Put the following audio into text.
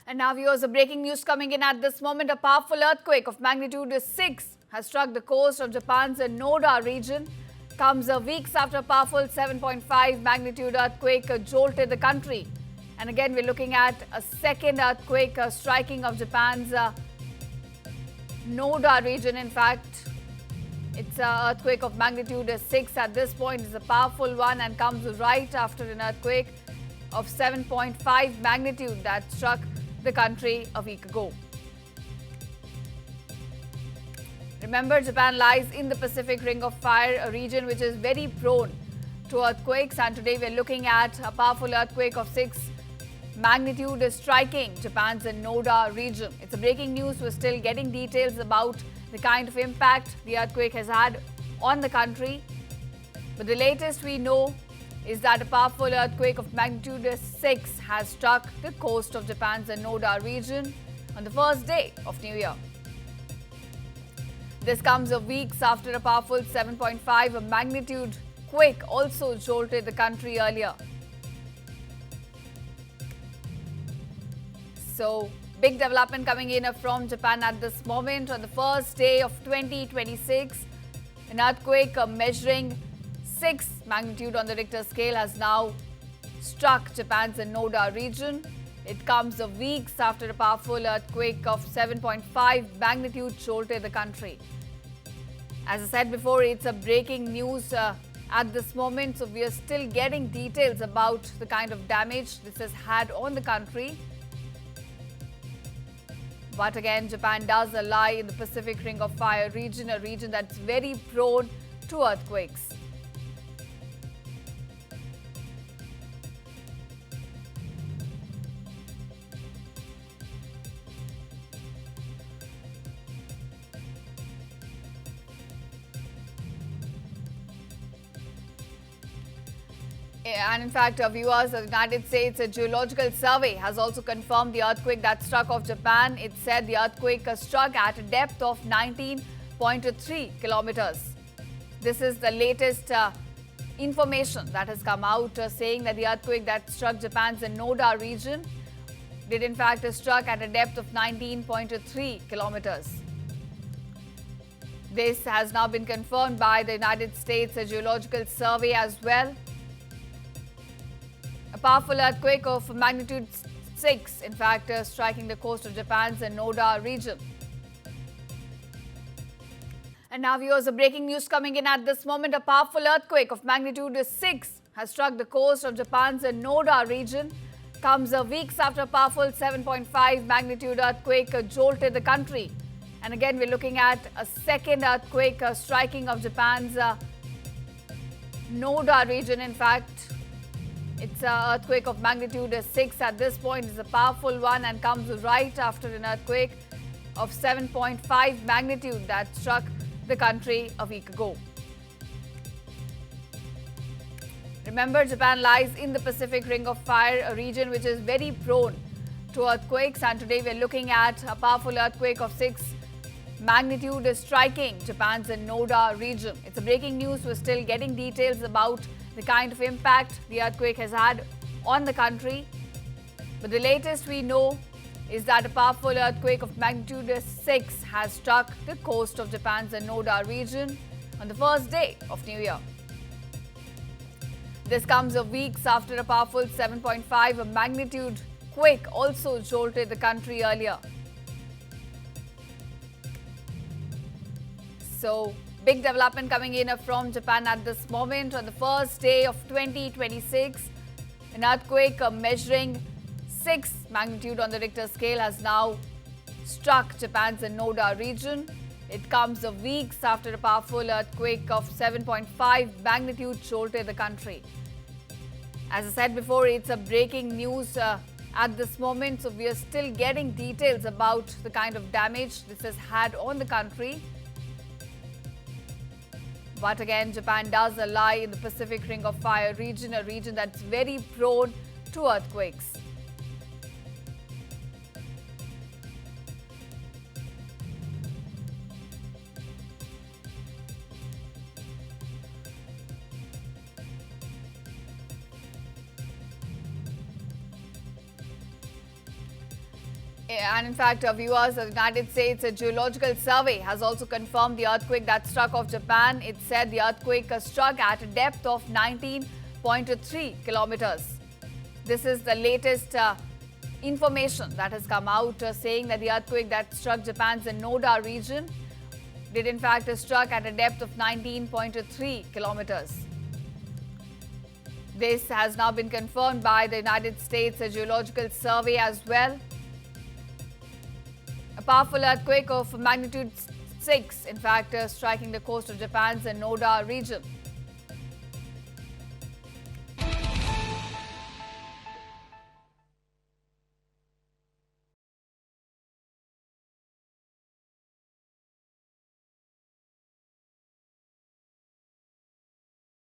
And now viewers, the breaking news coming in at this moment. A powerful earthquake of magnitude 6 has struck the coast of Japan's Noda region. Comes weeks after a powerful 7.5 magnitude earthquake jolted the country. And again, we're looking at a second earthquake striking of Japan's Noda region. In fact, it's an earthquake of magnitude 6 at this point. It's a powerful one and comes right after an earthquake of 7.5 magnitude that struck the country a week ago. Remember, Japan lies in the Pacific Ring of Fire, a region which is very prone to earthquakes, and today we're looking at a powerful earthquake of 6 magnitude striking Japan's Noda region. It's a breaking news. We're still getting details about the kind of impact the earthquake has had on the country. But the latest we know is that a powerful earthquake of magnitude 6 has struck the coast of Japan's Noda region on the first day of New Year. This comes weeks after a powerful 7.5 magnitude quake also jolted the country earlier. So, big development coming in from Japan at this moment. On the first day of 2026, an earthquake measuring 6 magnitude on the Richter scale has now struck Japan's Noda region. It comes weeks after a powerful earthquake of 7.5 magnitude jolted the country. As I said before, it's a breaking news at this moment, so we are still getting details about the kind of damage this has had on the country. But again, Japan does lie in the Pacific Ring of Fire region, a region that's very prone to earthquakes. And in fact, viewers, the United States Geological Survey has also confirmed the earthquake that struck off Japan. It said the earthquake struck at a depth of 19.3 kilometers. This is the latest information that has come out saying that the earthquake that struck Japan's Noda region did in fact struck at a depth of 19.3 kilometers. This has now been confirmed by the United States Geological Survey as well. A powerful earthquake of magnitude 6, in fact, striking the coast of Japan's Noda region. And now, viewers, the breaking news coming in at this moment. A powerful earthquake of magnitude 6 has struck the coast of Japan's Noda region. Comes weeks after a powerful 7.5 magnitude earthquake jolted the country. And again, we're looking at a second earthquake striking of Japan's Noda region. In fact, it's an earthquake of magnitude 6 at this point. It's a powerful one and comes right after an earthquake of 7.5 magnitude that struck the country a week ago. Remember, Japan lies in the Pacific Ring of Fire, a region which is very prone to earthquakes. And today we're looking at a powerful earthquake of 6 magnitude striking Japan's Noda region. It's a breaking news. We're still getting details about the kind of impact the earthquake has had on the country. But the latest we know is that a powerful earthquake of magnitude 6 has struck the coast of Japan's Noda region on the first day of New Year. This comes weeks after a powerful 7.5 magnitude quake also jolted the country earlier. So, big development coming in from Japan at this moment. On the first day of 2026, an earthquake measuring 6 magnitude on the Richter scale has now struck Japan's Noda region. It comes weeks after a powerful earthquake of 7.5 magnitude jolted the country. As I said before, it's a breaking news at this moment, so we are still getting details about the kind of damage this has had on the country. But again, Japan does lie in the Pacific Ring of Fire region, a region that's very prone to earthquakes. And in fact, viewers, the United States Geological Survey has also confirmed the earthquake that struck off Japan. It said the earthquake struck at a depth of 19.3 kilometers. This is the latest information that has come out saying that the earthquake that struck Japan's Noda region did in fact struck at a depth of 19.3 kilometers. This has now been confirmed by the United States Geological Survey as well. A powerful earthquake of magnitude 6, in fact, striking the coast of Japan's Noda region.